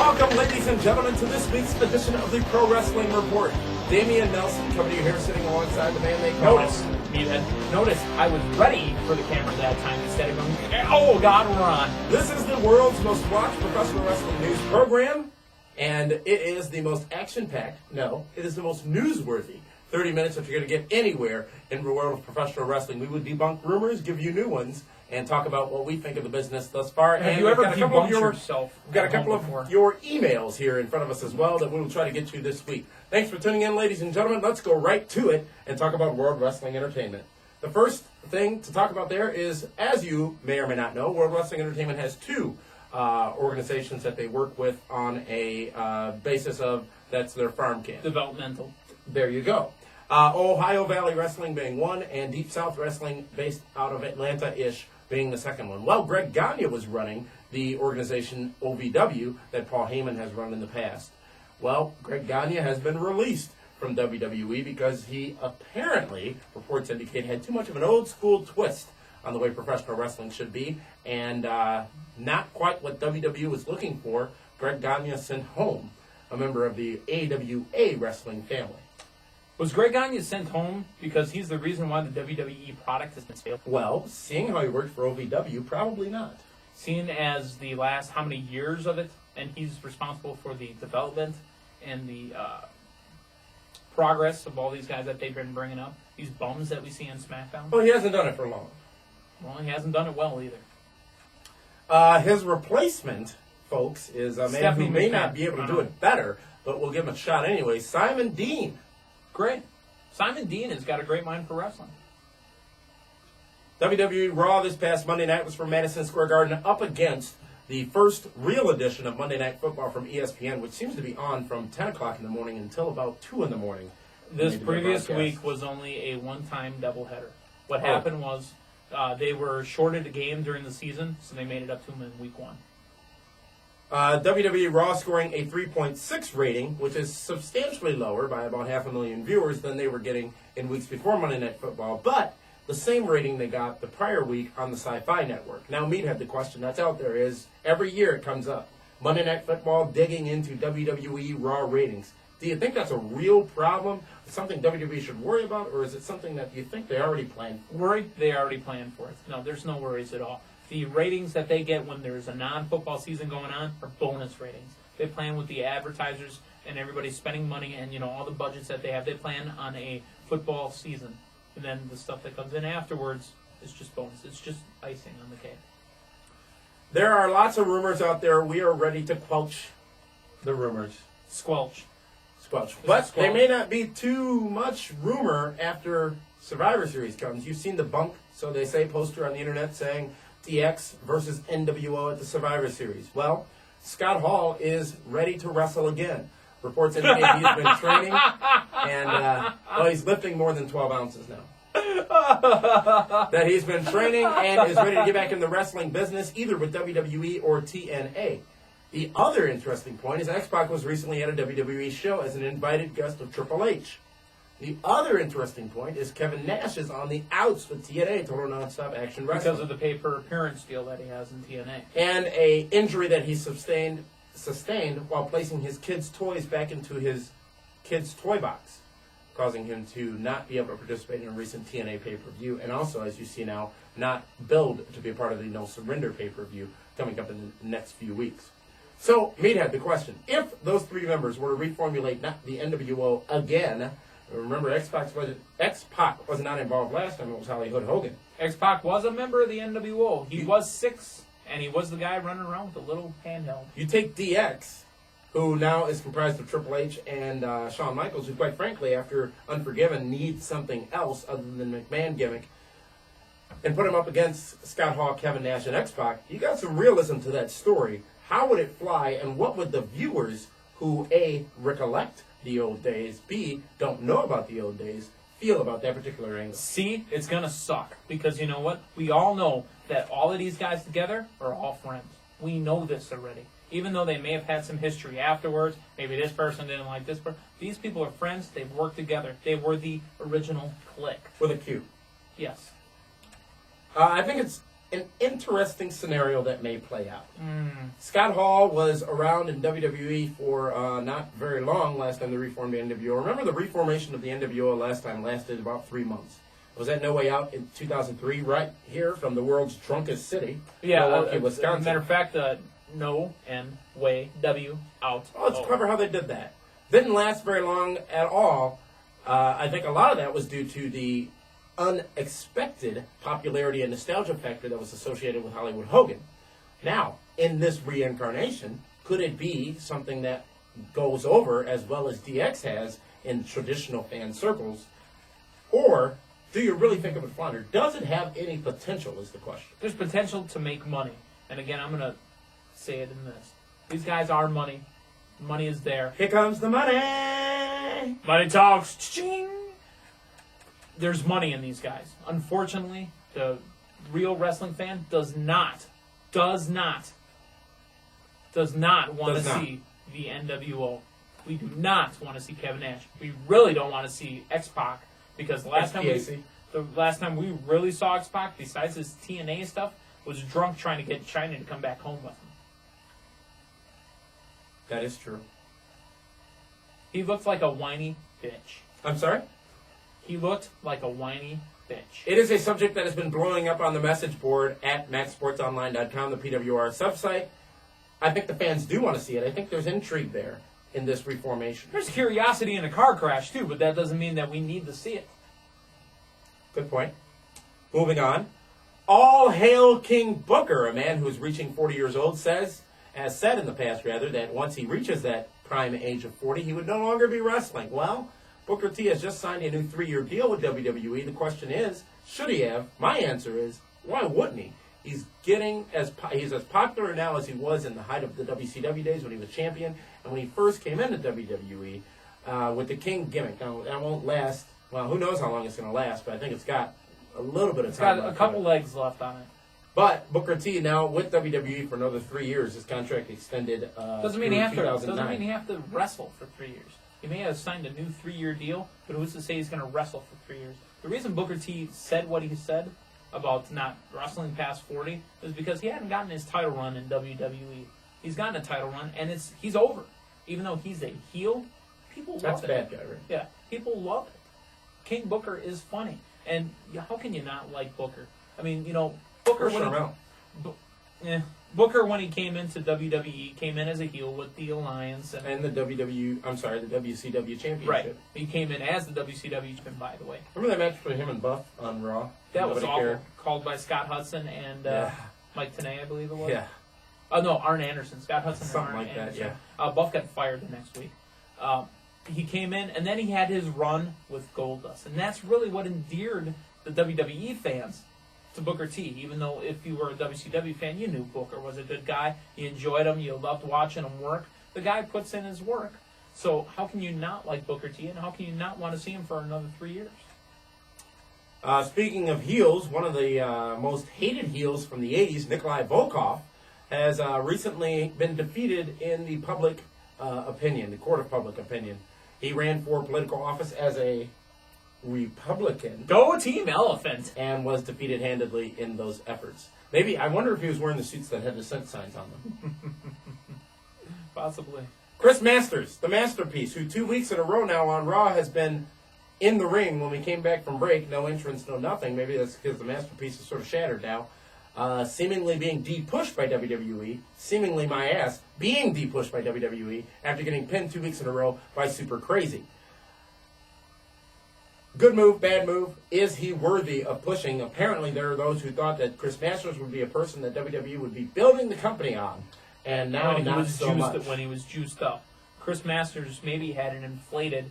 Welcome, ladies and gentlemen, to this week's edition of the Pro Wrestling Report. Dameon Nelson coming to you here, sitting alongside the man they call Meathead. Notice I was ready for the camera that time instead of going, oh God, we're on. This is the world's most watched professional wrestling news program, and it is the most action-packed, no, it is the most newsworthy 30 minutes that you're going to get anywhere in the world of professional wrestling. We would debunk rumors, give you new ones, and talk about what we think of the business thus far. Have you ever debunked yourself? We've got a couple of your emails here in front of us as well that we will try to get to this week. Thanks for tuning in, ladies and gentlemen. Let's go right to it and talk about World Wrestling Entertainment. The first thing to talk about there is, as you may or may not know, World Wrestling Entertainment has two organizations that they work with on a basis of, that's their farm camp. Developmental. There you go. Ohio Valley Wrestling being one, and Deep South Wrestling based out of Atlanta-ish being the second one. Well, Greg Gagne was running the organization OVW that Paul Heyman has run in the past. Well, Greg Gagne has been released from WWE because he apparently, reports indicate, had too much of an old-school twist on the way professional wrestling should be, and not quite what WWE was looking for. Greg Gagne sent home a member of the AWA wrestling family. Was Greg Gagne sent home because he's the reason why the WWE product has been failed? Well, seeing how he worked for OVW, probably not. Seeing as the last how many years of it, and he's responsible for the development and the progress of all these guys that they've been bringing up, these bums that we see on SmackDown. Well, he hasn't done it for long. Well, he hasn't done it well either. His replacement, folks, is a man who may not be able to do it better, but we'll give him a shot anyway. Simon Dean. Great. Simon Dean has got a great mind for wrestling. WWE RAW this past Monday night was from Madison Square Garden up against the first real edition of Monday Night Football from ESPN, which seems to be on from 10 o'clock in the morning until about 2 in the morning. This previous week was only a one-time doubleheader. What happened was they were shorted a game during the season, so they made it up to them in week one. WWE RAW scoring a 3.6 rating, which is substantially lower by about 500,000 viewers than they were getting in weeks before Monday Night Football, but the same rating they got the prior week on the Sci-Fi Network. Now, Meathead, the question that's out there is, every year it comes up, Monday Night Football digging into WWE RAW ratings. Do you think that's a real problem? Something WWE should worry about, or is it something that you think they already planned for? Worried? They already planned for it. No, there's no worries at all. The ratings that they get when there's a non-football season going on are bonus ratings. They plan with the advertisers and everybody spending money and, all the budgets that they have. They plan on a football season. And then the stuff that comes in afterwards is just bonus. It's just icing on the cake. There are lots of rumors out there. We are ready to quelch the rumors. Squelch. But they may not be too much rumor after Survivor Series comes. You've seen the bunk, so they say, poster on the internet saying DX versus NWO at the Survivor Series. Well, Scott Hall is ready to wrestle again. Reports indicate he's been training, and he's lifting more than 12 ounces now. That he's been training and is ready to get back in the wrestling business, either with WWE or TNA. The other interesting point is X-Pac was recently at a WWE show as an invited guest of Triple H. The other interesting point is Kevin Nash is on the outs with TNA, Total Nonstop Action Wrestling. Because of the pay-per-appearance deal that he has in TNA. And a injury that he sustained while placing his kids' toys back into his kids' toy box, causing him to not be able to participate in a recent TNA pay-per-view, and also, as you see now, not billed to be a part of the No Surrender pay-per-view coming up in the next few weeks. So, Meathead, the question, if those three members were to reformulate not the NWO again, remember X-Pac was not involved last time, it was Hollywood Hogan. X-Pac was a member of the NWO. He was 6, and he was the guy running around with a little handheld. You take DX, who now is comprised of Triple H and Shawn Michaels, who quite frankly, after Unforgiven, needs something else other than the McMahon gimmick, and put him up against Scott Hall, Kevin Nash, and X-Pac. You got some realism to that story. How would it fly, and what would the viewers who, A, recollect the old days, B, don't know about the old days, feel about that particular angle? C, it's going to suck. Because you know what? We all know that all of these guys together are all friends. We know this already. Even though they may have had some history afterwards, maybe this person didn't like this person, these people are friends, they've worked together. They were the original clique. With a Q. Yes. I think it's an interesting scenario that may play out. Scott Hall was around in WWE for not very long last time they reformed the NWO. Remember the reformation of the NWO last time lasted about 3 months. Was that No Way Out in 2003, right here from the world's drunkest city, Milwaukee, Wisconsin? Matter of fact, No and Way, W, out. Oh, it's clever how they did that. Didn't last very long at all. I think a lot of that was due to the unexpected popularity and nostalgia factor that was associated with Hollywood Hogan. Now, in this reincarnation, could it be something that goes over as well as DX has in traditional fan circles? Or do you really think of it flounder? Does it have any potential is the question. There's potential to make money. And again, I'm going to say it in this. These guys are money. Money is there. Here comes the money! Money talks. Ching! There's money in these guys. Unfortunately, the real wrestling fan does not want to see the NWO. We do not want to see Kevin Nash. We really don't want to see X-Pac because the last time we really saw X-Pac, besides his TNA stuff, was drunk trying to get China to come back home with him. That is true. He looked like a whiny bitch. I'm sorry? He looked like a whiny bitch. It is a subject that has been blowing up on the message board at MaxSportsOnline.com, the PWR subsite. I think the fans do want to see it. I think there's intrigue there in this reformation. There's curiosity in a car crash, too, but that doesn't mean that we need to see it. Good point. Moving on. All hail King Booker, a man who is reaching 40 years old, has said in the past, that once he reaches that prime age of 40, he would no longer be wrestling. Well, Booker T has just signed a new 3-year deal with WWE. The question is, should he have? My answer is, why wouldn't he? He's as popular now as he was in the height of the WCW days when he was champion and when he first came into WWE with the King gimmick. Now, that won't last. Well, who knows how long it's going to last, but I think it's got a little bit of time. It's got a couple legs left on it. But Booker T now with WWE for another 3 years. His contract extended. Doesn't mean he have to wrestle for 3 years. He may have signed a new 3-year deal, but who's to say he's going to wrestle for 3 years? The reason Booker T said what he said about not wrestling past 40 is because he hadn't gotten his title run in WWE. He's gotten a title run, and he's over. Even though he's a heel, people love it. That's bad guy, right? Yeah, people love it. King Booker is funny, and how can you not like Booker? I mean, Booker Booker, when he came into WWE, came in as a heel with the Alliance and the WCW Championship. Right. He came in as the WCW champion, by the way. Remember that match for him and Buff on Raw? That was awful. Called by Scott Hudson and Mike Tenay, I believe it was. Yeah. No, Arn Anderson. Scott Hudson Something and Arn like Anderson. that, yeah. Buff got fired the next week. He came in, and then he had his run with Goldust. And that's really what endeared the WWE fans to Booker T. Even though if you were a WCW fan, you knew Booker was a good guy. You enjoyed him. You loved watching him work. The guy puts in his work. So how can you not like Booker T, and how can you not want to see him for another 3 years? Speaking of heels, one of the most hated heels from the 80s, Nikolai Volkov, has recently been defeated in the public opinion, the court of public opinion. He ran for political office as a Republican. Go Team Elephant! And was defeated handedly in those efforts. Maybe, I wonder if he was wearing the suits that had dissent signs on them. Possibly. Chris Masters, the masterpiece, who 2 weeks in a row now on Raw has been in the ring when we came back from break. No entrance, no nothing. Maybe that's because the masterpiece is sort of shattered now. Seemingly being de-pushed by WWE. Seemingly my ass being de-pushed by WWE after getting pinned 2 weeks in a row by Super Crazy. Good move, bad move. Is he worthy of pushing? Apparently there are those who thought that Chris Masters would be a person that WWE would be building the company on. And now not so much. When he was juiced up. Chris Masters maybe had an inflated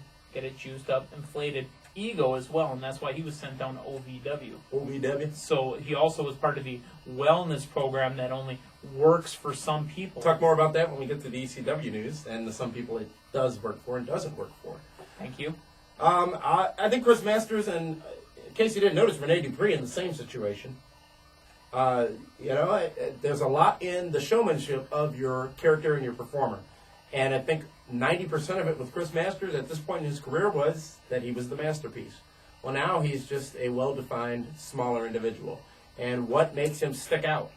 ego as well, and that's why he was sent down to OVW. OVW? So he also was part of the wellness program that only works for some people. Talk more about that when we get to the ECW news and the some people it does work for and doesn't work for. Thank you. I think Chris Masters and, in case you didn't notice, Rene Dupree in the same situation. There's a lot in the showmanship of your character and your performer. And I think 90% of it with Chris Masters at this point in his career was that he was the masterpiece. Well, now he's just a well-defined, smaller individual. and what makes him stick out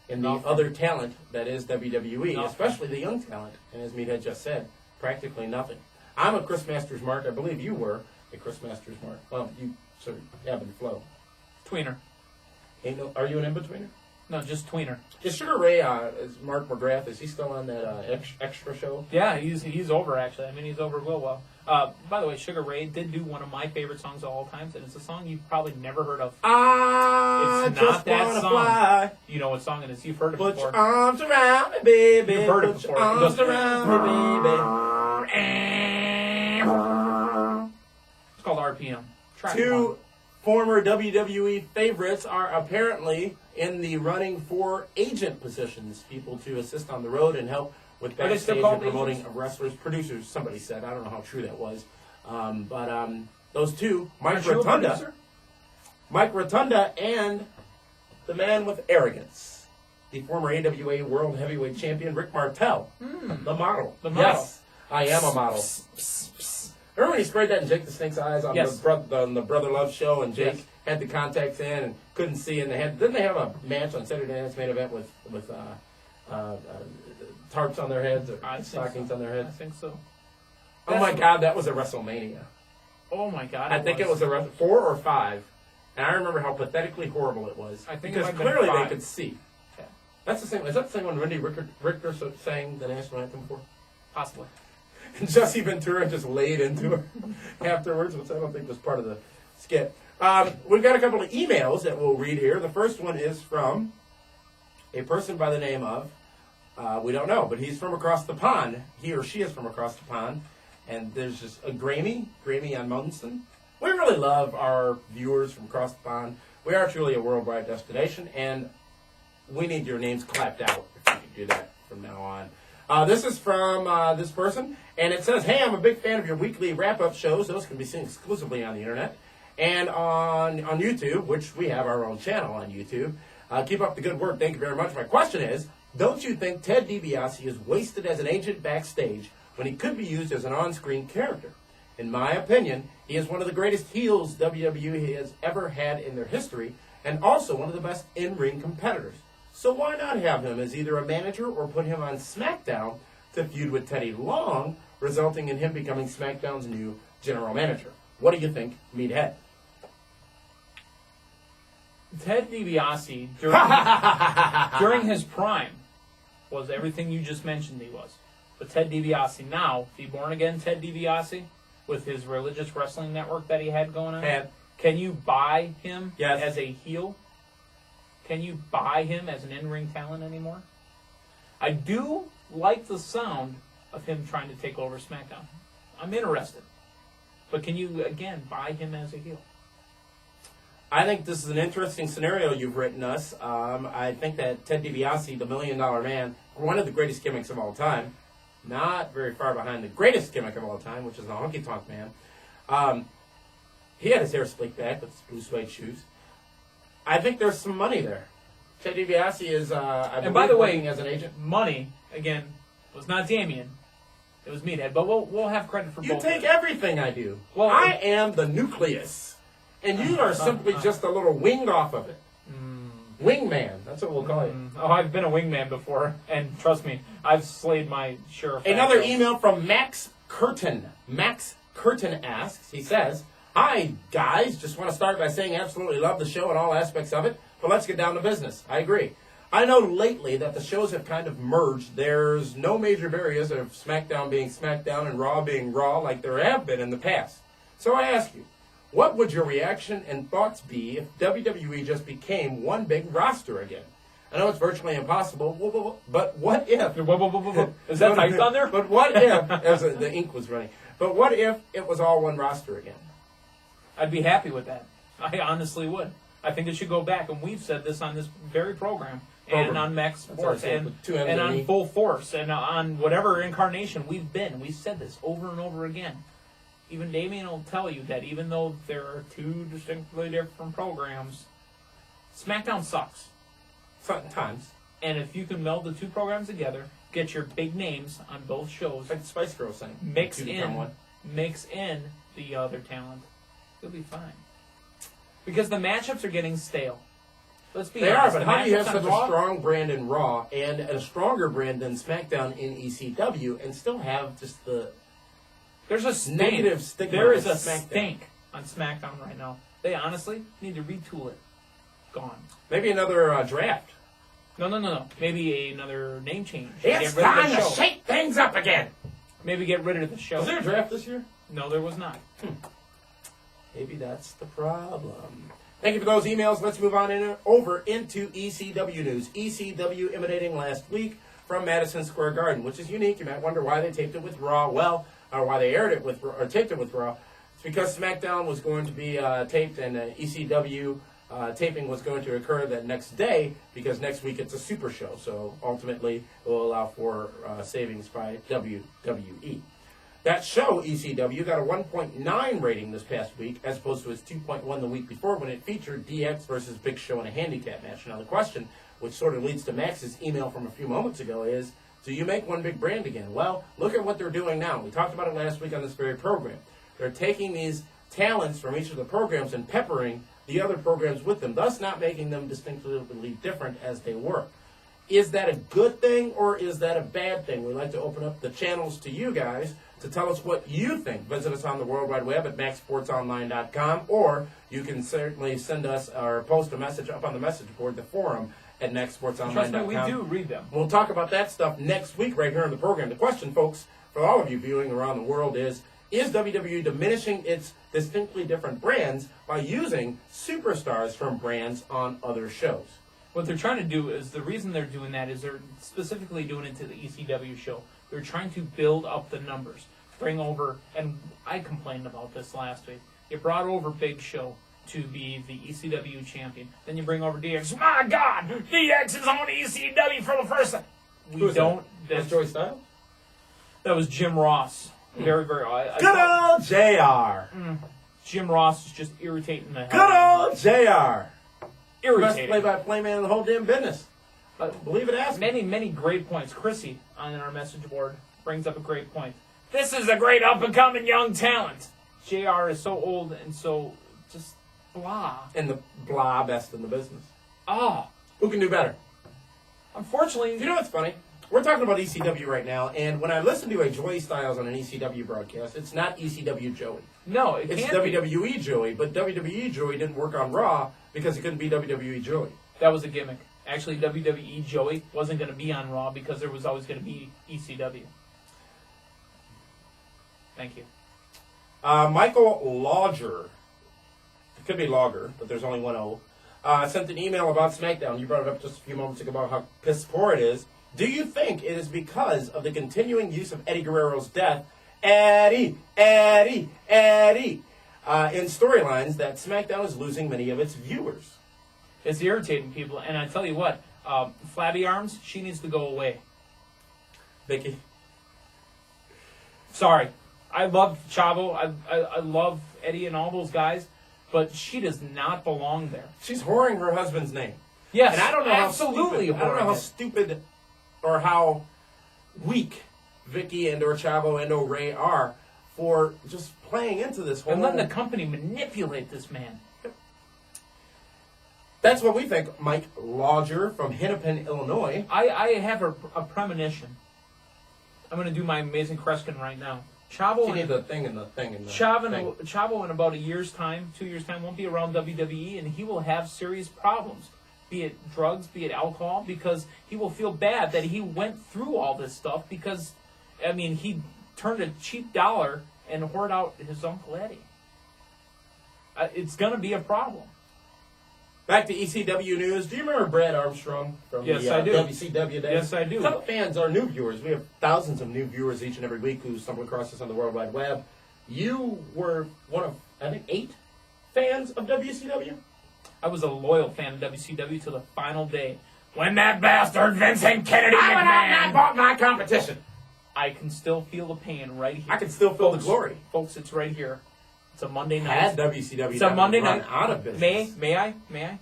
in the other talent that is WWE, especially the young talent. And as Meathead just said, practically nothing. I'm a Chris Masters mark. I believe you were a Chris Masters mark. Well, you sort of ebb and flow. Tweener. Are you an in-betweener? No, just tweener. Is Sugar Ray, is Mark McGrath, is he still on that extra show? Yeah, he's over, actually. I mean, he's over real well. By the way, Sugar Ray did do one of my favorite songs of all times, and it's a song you've probably never heard of. It's not that song. Fly. You know what song it is. You've heard it Put before. Put your arms around me, baby. You've heard it Put before. Your arms around me, baby. It's called RPM. Two former WWE favorites are apparently in the running for agent positions, people to assist on the road and help with backstage and promoting of wrestlers, producers. Somebody said, I don't know how true that was, but those two, Mike Rotunda, and the man with arrogance, the former AWA World Heavyweight Champion Rick Martel, the model. Yes, I am a model. Remember when he sprayed that in Jake the Snake's eyes on the Brother Love show, and Jake had the contacts in and couldn't see, and didn't they have a match on Saturday Night's Main Event with tarps on their heads or stockings on their heads? I think so. Oh my God, that was a WrestleMania. Oh my God, I think it was a 4 or 5, and I remember how pathetically horrible it was. I think because clearly they could see. Yeah. That's the same. Is that the same one Randy Richter sang the national anthem for? Possibly. And Jesse Ventura just laid into her afterwards, which I don't think was part of the skit. We've got a couple of emails that we'll read here. The first one is from a person by the name of, we don't know, but he's from across the pond. He or she is from across the pond. And there's just a Gagne on Munson. We really love our viewers from across the pond. We are truly a worldwide destination, and we need your names clapped out if you can do that from now on. This is from this person, and it says, hey, I'm a big fan of your weekly wrap-up shows. Those can be seen exclusively on the internet and on YouTube, which we have our own channel on YouTube. Keep up the good work. Thank you very much. My question is, don't you think Ted DiBiase is wasted as an agent backstage when he could be used as an on-screen character? In my opinion, he is one of the greatest heels WWE has ever had in their history, and also one of the best in-ring competitors. So why not have him as either a manager or put him on SmackDown to feud with Teddy Long, resulting in him becoming SmackDown's new general manager? What do you think, Meathead? Ted DiBiase, during his prime, was everything you just mentioned he was. But Ted DiBiase now, the born-again Ted DiBiase, with his religious wrestling network that he had going on, can you buy him as a heel? Can you buy him as an in-ring talent anymore? I do like the sound of him trying to take over SmackDown. I'm interested. But can you, again, buy him as a heel? I think this is an interesting scenario you've written us. I think that Ted DiBiase, the $1 Million Man, one of the greatest gimmicks of all time, not very far behind the greatest gimmick of all time, which is the Honky Tonk Man. He had his hair slicked back with his blue suede shoes. I think there's some money there. Ted DiBiase is, and by the way, as an agent. Money, again, was not Dameon. It was Meathead, but we'll have credit for both. You take everything I do. Well, I am the nucleus, and you are simply just a little wing off of it. Wingman, that's what we'll call you. Oh, I've been a wingman before, and trust me, I've slayed my share of Another email from Max Curtin. Max Curtin asks, he says, hi, guys. Just want to start by saying I absolutely love the show and all aspects of it, but let's get down to business. I agree. I know lately that the shows have kind of merged. There's no major barriers of SmackDown being SmackDown and Raw being Raw like there have been in the past. So I ask you, what would your reaction and thoughts be if WWE just became one big roster again? I know it's virtually impossible, but what if... Is that typed on there? But what if... the ink was running. But what if it was all one roster again? I'd be happy with that. I honestly would. I think it should go back, and we've said this on this very program, and on Max Sports, and on Full Force, and on whatever incarnation we've been. We've said this over and over again. Even Dameon will tell you that even though there are two distinctly different programs, SmackDown sucks. Sometimes. And if you can meld the two programs together, get your big names on both shows, like the Spice Girls thing, mix in the other talent, you'll be fine. Because the matchups are getting stale. Let's be They are, honest. but The how do you have matchups such on a Raw, strong brand in Raw and a stronger brand than SmackDown in ECW and still have just the there's a stink. negative stigma? There is with a SmackDown? stink on SmackDown right now. They honestly need to retool it. Gone. Maybe another draft. No. Maybe another name change. It's Get rid of time the to show. shake things up again. Maybe get rid of the show. Was there a draft this year? No, there was not. Maybe that's the problem. Thank you for those emails. Let's move on over into ECW news. ECW emanating last week from Madison Square Garden, which is unique. You might wonder why they taped it with Raw. Well, or why they aired it with, or taped it with Raw. It's because SmackDown was going to be taped and ECW taping was going to occur the next day because next week it's a super show. So ultimately, it will allow for savings by WWE. That show, ECW, got a 1.9 rating this past week, as opposed to its 2.1 the week before when it featured DX versus Big Show in a handicap match. Now, the question, which sort of leads to Max's email from a few moments ago, is, do you make one big brand again? Well, look at what they're doing now. We talked about it last week on this very program. They're taking these talents from each of the programs and peppering the other programs with them, thus not making them distinctively different as they were. Is that a good thing or is that a bad thing? We'd like to open up the channels to you guys to tell us what you think. Visit us on the World Wide Web at MaxSportsOnline.com, or you can certainly send us or post a message up on the message board, the forum, at MaxSportsOnline.com. Trust me, we do read them. We'll talk about that stuff next week right here on the program. The question, folks, for all of you viewing around the world is WWE diminishing its distinctly different brands by using superstars from brands on other shows? What they're trying to do is, the reason they're doing that is they're specifically doing it to the ECW show. They're trying to build up the numbers. Bring over, and I complained about this last week, you brought over Big Show to be the ECW champion. Then you bring over DX. My God, DX is on ECW for the first time. That's Joey Styles? That was Jim Ross. Very, very. Good old JR. Jim Ross is just irritating the hell. Good old JR. Best Irritating. play-by-play man in the whole damn business. Believe it, ask me. Many, many great points. Chrissy on our message board brings up a great point. This is a great up-and-coming young talent. JR is so old and so just blah. And the blah best in the business. Ah. Who can do better? Unfortunately, You know what's funny? We're talking about ECW right now, and when I listen to a Joey Styles on an ECW broadcast, it's not ECW Joey. no, it It's can't be. WWE Joey, but WWE Joey didn't work on Raw because it couldn't be WWE Joey. That was a gimmick. Actually, WWE Joey wasn't going to be on Raw because there was always going to be ECW. Thank you. Michael Lodger, it could be Logger, but there's only one O, sent an email about SmackDown. You brought it up just a few moments ago about how piss poor it is. Do you think it is because of the continuing use of Eddie Guerrero's death, Eddie, in storylines that SmackDown is losing many of its viewers? It's irritating people, and I tell you what, Flabby Arms, she needs to go away. Vicky? Sorry. I love Chavo. I love Eddie and all those guys, but she does not belong there. She's whoring her husband's name. Yes, And I don't know absolutely. I don't know how stupid or how weak Vicky and or Chavo and or Ray are for just playing into this whole... And letting the company manipulate this man. That's what we think. Mike Lodger from Hennepin, Illinois. I have a premonition. I'm going to do my amazing Kreskin right now. Chavo She and needs the thing and the thing and the Chavo in about a year's time, 2 years' time, won't be around WWE, and he will have serious problems. Be it drugs, be it alcohol, because he will feel bad that he went through all this stuff because, I mean, he turned a cheap dollar and hoarded out his Uncle Eddie. It's going to be a problem. Back to ECW news. Do you remember Brad Armstrong from Yes, the I do. WCW days? Yes, I do. Some fans are new viewers. We have thousands of new viewers each and every week who stumble across us on the World Wide Web. You were one of, I think, 8 fans of WCW? I was a loyal fan of WCW till the final day when that bastard Vincent Kennedy I went out and I McMahon. bought my competition. I can still feel the pain right here. I can still feel the glory. Folks, it's right here. It's a Monday night. Had WCW It's a Monday run night. out of business. May I?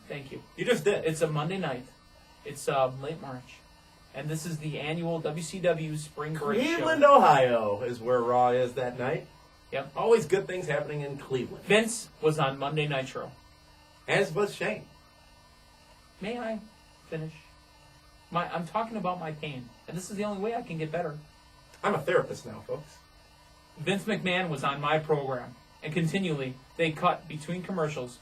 Thank you. You just did. It's a Monday night. It's late March. And this is the annual WCW Spring Break Cleveland, show. Ohio is where Raw is that night. Yep. Always good things happening in Cleveland. Vince was on Monday Nitro. As was Shane. May I finish? I'm talking about my pain, and this is the only way I can get better. I'm a therapist now, folks. Vince McMahon was on my program, and continually they cut between commercials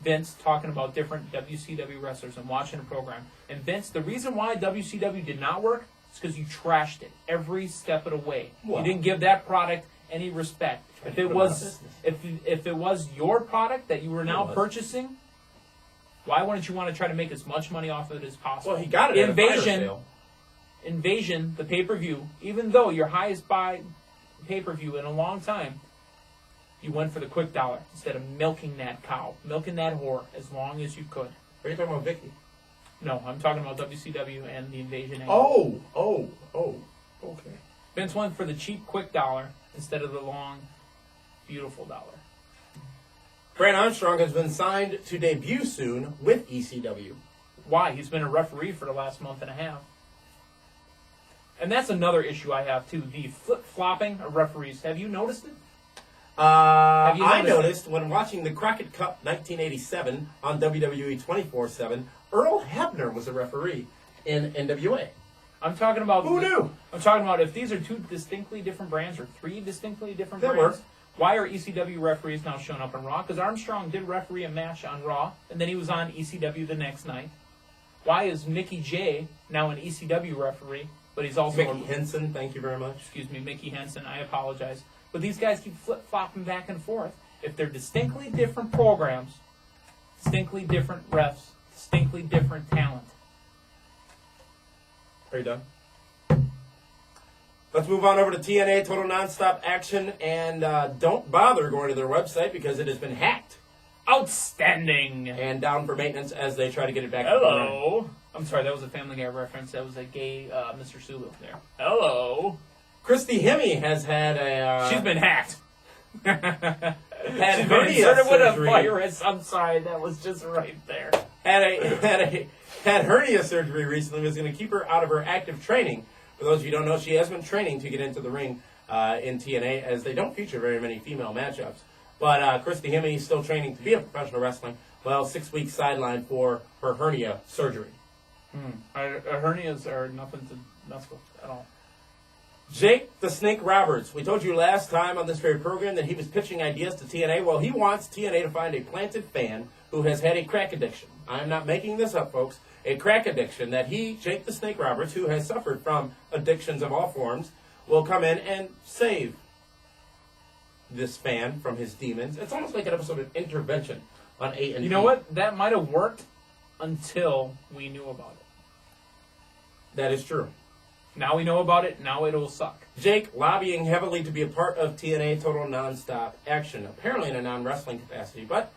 Vince talking about different WCW wrestlers and watching the program. And Vince, the reason why WCW did not work is because you trashed it every step of the way. Wow. You didn't give that product any respect. If it was your product that you were now purchasing, why wouldn't you want to try to make as much money off of it as possible? Well, he got it at a fire sale. Invasion, the pay-per-view, even though your highest buy pay-per-view in a long time, you went for the quick dollar instead of milking that cow, milking that whore as long as you could. Are you talking about Vicky? No, I'm talking about WCW and the Invasion angle. Oh, okay. Vince went for the cheap, quick dollar instead of the long, beautiful dollar. Brant Armstrong has been signed to debut soon with ECW. Why? He's been a referee for the last month and a half. And that's another issue I have, too. The flip-flopping of referees. Have you noticed it? I noticed when watching the Crockett Cup 1987 on WWE 24/7, Earl Hebner was a referee in NWA. I'm talking about... Who knew? I'm talking about if these are two distinctly different brands or three distinctly different That brands, works. why are ECW referees now showing up on Raw? Because Armstrong did referee a match on Raw, and then he was on ECW the next night. Why is Mickey J now an ECW referee, but he's also... Mickey Henson, thank you very much. Excuse me, Mickey Henson, I apologize. But these guys keep flip-flopping back and forth. If they're distinctly different programs, distinctly different refs, distinctly different talent. Are you done? Let's move on over to TNA Total Nonstop Action, and don't bother going to their website because it has been hacked Outstanding! and down for maintenance as they try to get it back. Hello! I'm sorry, that was a Family Guy reference. That was a gay Mr. Sulu there. Hello! Christy Hemme has had a... She's been hacked. had She's been hernia inserted with a surgery. virus. I'm sorry, that was just right there. Had hernia surgery recently. Was going to keep her out of her active training. For those of you who don't know, she has been training to get into the ring in TNA, as they don't feature very many female matchups. But Christy Hemme is still training to be a professional wrestling. Well, 6 weeks sidelined for her hernia surgery. Hernias are nothing to mess with at all. Jake the Snake Roberts. We told you last time on this very program that he was pitching ideas to TNA. Well, he wants TNA to find a planted fan who has had a crack addiction. I'm not making this up, folks. A crack addiction that he, Jake the Snake Roberts, who has suffered from addictions of all forms, will come in and save this fan from his demons. It's almost like an episode of Intervention on A&E. You know what? That might have worked until we knew about it. That is true. Now we know about it, now it'll suck. Jake lobbying heavily to be a part of TNA Total Nonstop Action, apparently in a non-wrestling capacity. But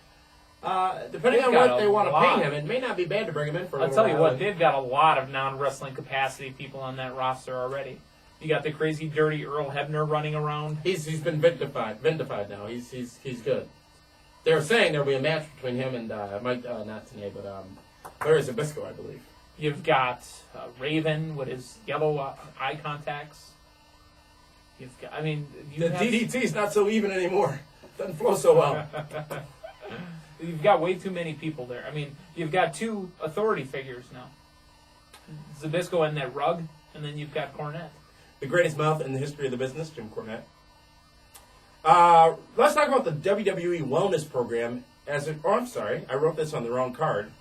depending on what they want to pay him, it may not be bad to bring him in for a I'll little tell you while. what, they've got a lot of non-wrestling capacity people on that roster already. You got the crazy, dirty Earl Hebner running around. He's been vindified now. He's good. They're saying there'll be a match between him and Mike, not today, but Larry Zbyszko, I believe. You've got Raven with his yellow eye contacts. You've got, I mean... The DDT's not so even anymore. Doesn't flow so well. You've got way too many people there. I mean, you've got two authority figures now. Zbyszko and that rug, and then you've got Cornette. The greatest mouth in the history of the business, Jim Cornette. Let's talk about the WWE Wellness Program. I'm sorry, I wrote this on the wrong card.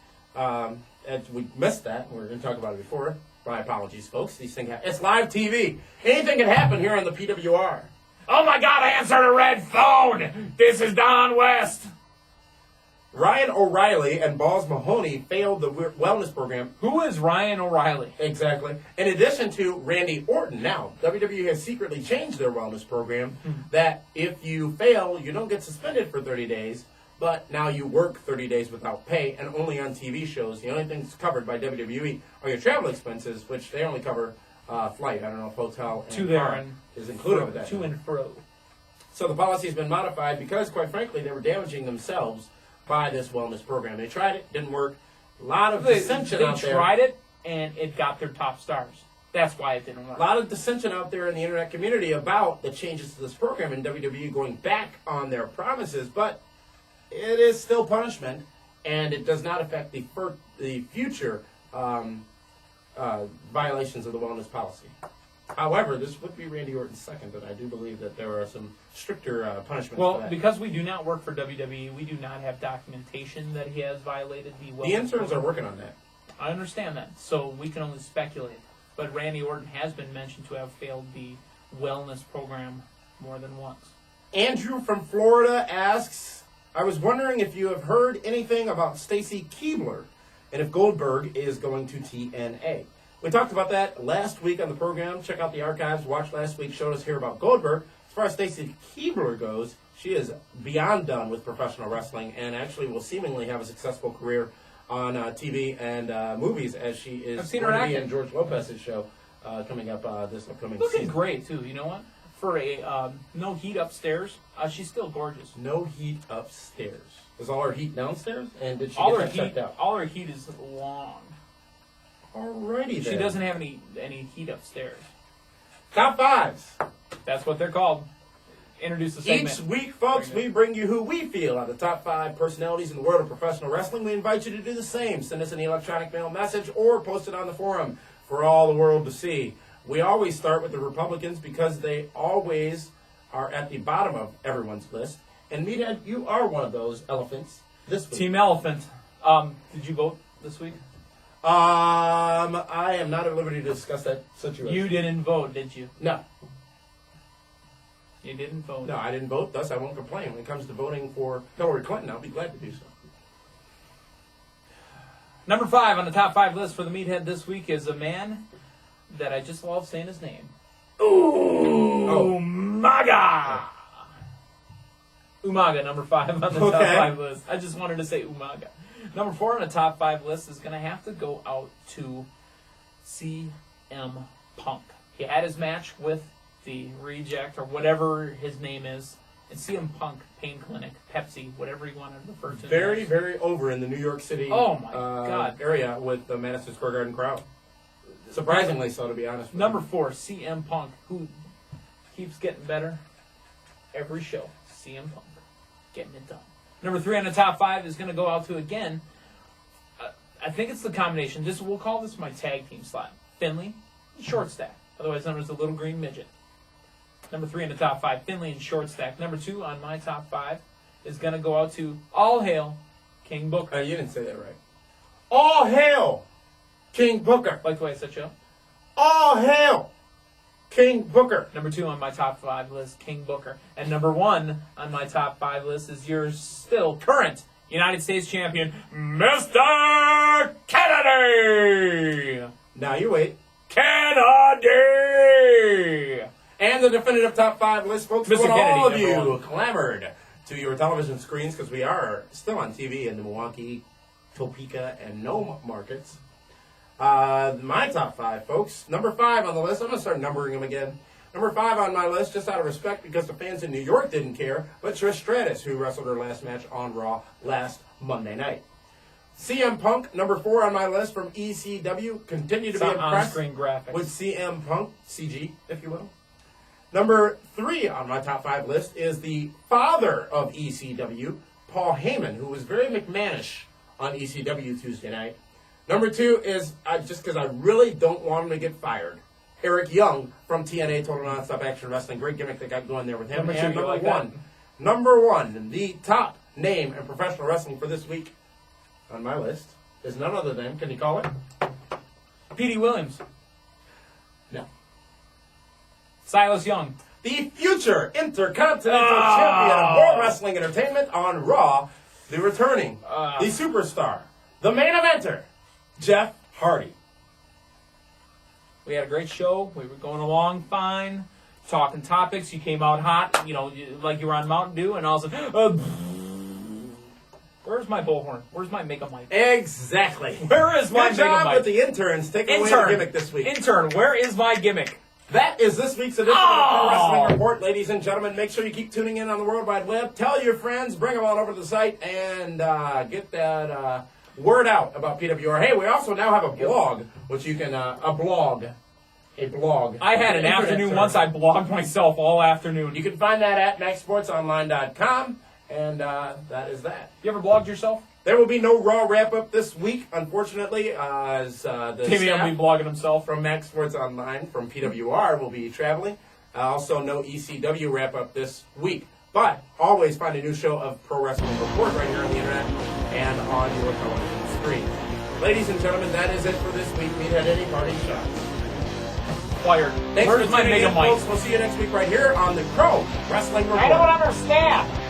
And we missed that. We were going to talk about it before. My apologies, folks. These things happen. It's live TV. Anything can happen here on the PWR. Oh my God, I answered a red phone! This is Don West! Ryan O'Reilly and Balls Mahoney failed the wellness program. Who is Ryan O'Reilly? Exactly. In addition to Randy Orton. Now, WWE has secretly changed their wellness program that if you fail, you don't get suspended for 30 days, but now you work 30 days without pay and only on TV shows. The only thing that's covered by WWE are your travel expenses, which they only cover flight. I don't know if hotel and car is included with that. To and fro. So the policy has been modified because, quite frankly, they were damaging themselves by this wellness program. They tried it, didn't work. A lot of dissension out there. They tried it, and it got their top stars. That's why it didn't work. A lot of dissension out there in the internet community about the changes to this program and WWE going back on their promises, but it is still punishment, and it does not affect the the future violations of the wellness policy. However, this would be Randy Orton's second, and I do believe that there are some stricter punishments for Well, that. because we do not work for WWE, we do not have documentation that he has violated the wellness The interns program. are working on that. I understand that, so we can only speculate. But Randy Orton has been mentioned to have failed the wellness program more than once. Andrew from Florida asks, I was wondering if you have heard anything about Stacy Keibler and if Goldberg is going to TNA. We talked about that last week on the program. Check out the archives. Watch last week's show to hear about Goldberg. As far as Stacy Keibler goes, she is beyond done with professional wrestling and actually will seemingly have a successful career on TV and movies as she is I've seen going her to be acting. in George Lopez's show coming up this upcoming Looking season. great, too. You know what? For a no heat upstairs, she's still gorgeous. No heat upstairs. Is all her heat downstairs? And did she All get her that checked heat, out? all her heat is long. Alrighty then. She doesn't have any heat upstairs. Top fives. That's what they're called. Introduce the segment. Each week, folks, we bring you who we feel are the top 5 personalities in the world of professional wrestling. We invite you to do the same. Send us an electronic mail message or post it on the forum for all the world to see. We always start with the Republicans because they always are at the bottom of everyone's list. And Meathead, you are one of those elephants this week. Team Elephant. Did you vote this week? I am not at liberty to discuss that situation. You didn't vote, did you? No. You didn't vote. No, I didn't vote, thus I won't complain. When it comes to voting for Hillary Clinton, I'll be glad to do so. Number 5 on the top 5 list for the Meathead this week is a man that I just love saying his name. Umaga! Umaga, number 5 on the top 5 list. I just wanted to say Umaga. Number 4 on the top 5 list is going to have to go out to CM Punk. He had his match with the Reject, or whatever his name is, and CM Punk, Pain Clinic, Pepsi, whatever you want to refer to. Very, very over in the New York City God. area with the Madison Square Garden crowd. Surprisingly so, to be honest with Number you. 4, CM Punk, who keeps getting better every show. CM Punk, getting it done. Number 3 on the top 5 is going to go out to, again, I think it's the combination. We'll call this my tag team slot. Finley, Short Stack, otherwise known as the Little Green Midget. Number 3 in the top 5, Finley and Short Stack. Number 2 on my top 5 is going to go out to All Hail King Booker. You didn't say that right. All hail King Booker. Like the way I set you up. All hail King Booker. Number 2 on my top 5 list, King Booker. And number 1 on my top 5 list is your still current United States champion, Mr. Kennedy! Now you wait. Kennedy! And the definitive top 5 list, folks, Mr. what Kennedy, all of number you 1. clamored to your television screens, because we are still on TV in the Milwaukee, Topeka, and Nome markets. My top 5, folks. Number 5 on the list. I'm going to start numbering them again. Number 5 on my list, just out of respect, because the fans in New York didn't care, but Trish Stratus, who wrestled her last match on Raw last Monday night. CM Punk, number 4 on my list from ECW. Continue to be impressed on-screen graphics with CM Punk, CG, if you will. Number 3 on my top 5 list is the father of ECW, Paul Heyman, who was very McMahonish on ECW Tuesday night. Number 2 is, just because I really don't want him to get fired, Eric Young from TNA Total Nonstop Action Wrestling. Great gimmick they got going there with him. Number 2, and you number like 1, that? number 1, the top name in professional wrestling for this week on my list is none other than, can you call it? Petey Williams. No. Silas Young. The future Intercontinental Champion of World Wrestling Entertainment on Raw, the returning, the superstar, the main eventer, Jeff Hardy. We had a great show. We were going along fine, talking topics. You came out hot, like you were on Mountain Dew, and all of a sudden, where's my bullhorn? Where's my make-up mic? Exactly. Where is my Good make-up job mic? with the interns taking away the gimmick this week. Intern, where is my gimmick? That is this week's edition of the Pro Wrestling Report, ladies and gentlemen. Make sure you keep tuning in on the World Wide Web. Tell your friends, bring them on over to the site, and get that word out about PWR. Hey, we also now have a blog, which you can, a blog. I had an afternoon once. I blogged myself all afternoon. You can find that at maxsportsonline.com, and that is that. You ever blogged yourself? There will be no Raw wrap-up this week, unfortunately, as the Dameon will be blogging himself. from Max Sports Online from PWR will be traveling. Also, no ECW wrap-up this week. But always find a new show of Pro Wrestling Report right here on the internet and on your television screen. Ladies and gentlemen, that is it for this week. Meathead, any parting shots? Fired. Thanks Where's for my tuning mega in, mic? folks. We'll see you next week right here on the Pro Wrestling Report. I don't understand.